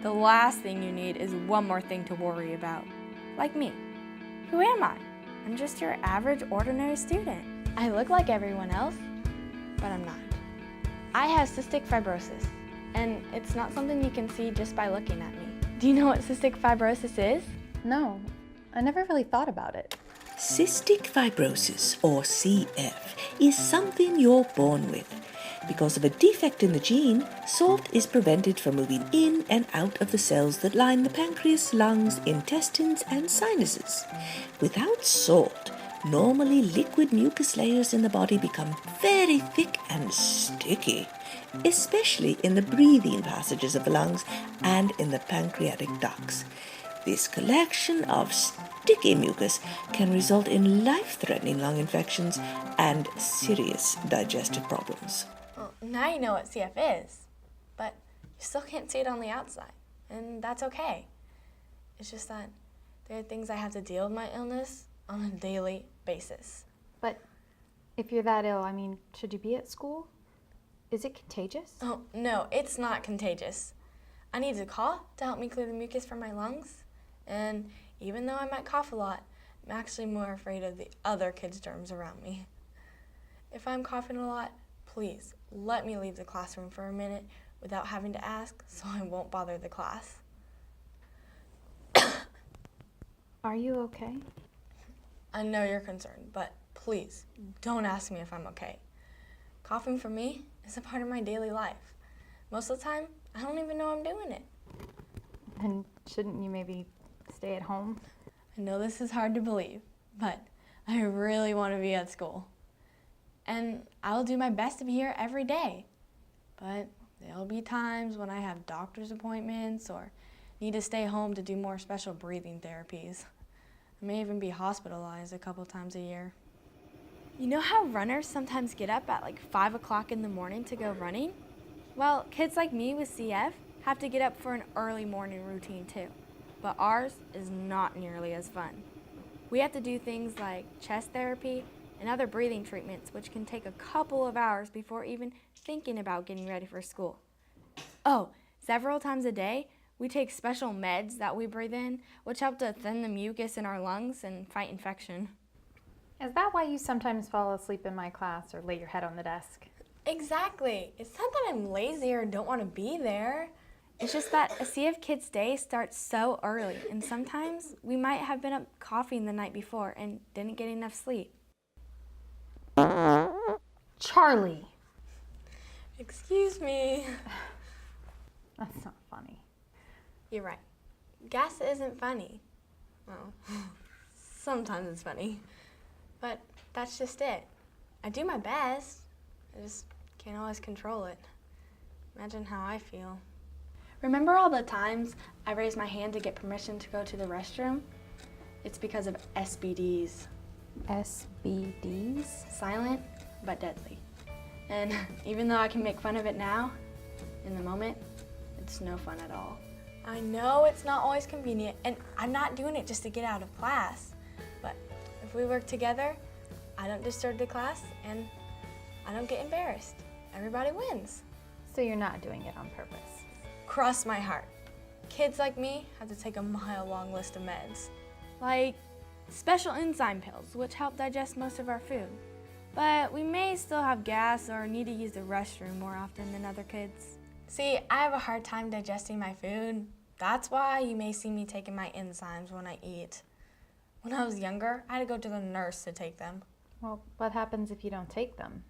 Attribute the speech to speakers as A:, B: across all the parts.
A: The last thing you need is one more thing to worry about. Like me. Who am I? I'm just your average, ordinary student. I look like everyone else, but I'm not. I have cystic fibrosis, and it's not something you can see just by looking at me. Do you know what cystic fibrosis is?
B: No, I never really thought about it.
C: Cystic fibrosis, or CF, is something you're born with. Because of a defect in the gene, salt is prevented from moving in and out of the cells that line the pancreas, lungs, intestines, and sinuses. Without salt, normally liquid mucus layers in the body become very thick and sticky, especially in the breathing passages of the lungs and in the pancreatic ducts. This collection of sticky mucus can result in life-threatening lung infections and serious digestive problems.
A: Well, now you know what CF is, but you still can't see it on the outside, and that's okay. It's just that there are things I have to deal with my illness on a daily basis.
B: But if you're that ill, should you be at school? Is it contagious?
A: Oh, no, it's not contagious. I need to cough to help me clear the mucus from my lungs, and even though I might cough a lot, I'm actually more afraid of the other kids' germs around me. If I'm coughing a lot, please let me leave the classroom for a minute without having to ask, so I won't bother the class.
B: Are you okay?
A: I know you're concerned, but please don't ask me if I'm okay. Coughing for me is a part of my daily life. Most of the time, I don't even know I'm doing it.
B: Then shouldn't you maybe stay at home?
A: I know this is hard to believe, but I really want to be at school. And I'll do my best to be here every day. But there'll be times when I have doctor's appointments or need to stay home to do more special breathing therapies. I may even be hospitalized a couple times a year. You know how runners sometimes get up at like 5 o'clock in the morning to go running? Well, kids like me with CF have to get up for an early morning routine too. But ours is not nearly as fun. We have to do things like chest therapy and other breathing treatments, which can take a couple of hours before even thinking about getting ready for school. Oh, several times a day, we take special meds that we breathe in, which help to thin the mucus in our lungs and fight infection.
B: Is that why you sometimes fall asleep in my class or lay your head on the desk?
A: Exactly. It's not that I'm lazy or don't want to be there. It's just that a CF Kids Day starts so early, and sometimes we might have been up coughing the night before and didn't get enough sleep.
B: Charlie!
A: Excuse me.
B: That's not funny.
A: You're right. Gas isn't funny. Well, sometimes it's funny. But that's just it. I do my best. I just can't always control it. Imagine how I feel. Remember all the times I raised my hand to get permission to go to the restroom? It's because of SBDs.
B: SBDs?
A: Silent, but deadly. And even though I can make fun of it now, in the moment, it's no fun at all. I know it's not always convenient, and I'm not doing it just to get out of class. But if we work together, I don't disturb the class, and I don't get embarrassed. Everybody wins.
B: So you're not doing it on purpose?
A: Cross my heart. Kids like me have to take a mile-long list of meds, like special enzyme pills, which help digest most of our food. But we may still have gas or need to use the restroom more often than other kids. See, I have a hard time digesting my food. That's why you may see me taking my enzymes when I eat. When I was younger, I had to go to the nurse to take them.
B: Well, what happens if you don't take them?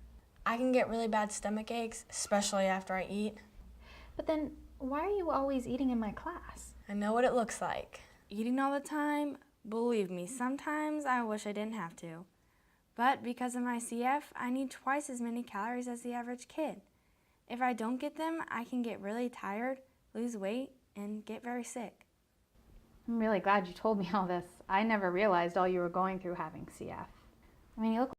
A: I can get really bad stomach aches, especially after I eat.
B: But then, why are you always eating in my class?
A: I know what it looks like. Eating all the time, believe me, sometimes I wish I didn't have to. But because of my CF, I need twice as many calories as the average kid. If I don't get them, I can get really tired, lose weight, and get very sick.
B: I'm really glad you told me all this. I never realized all you were going through having CF. You look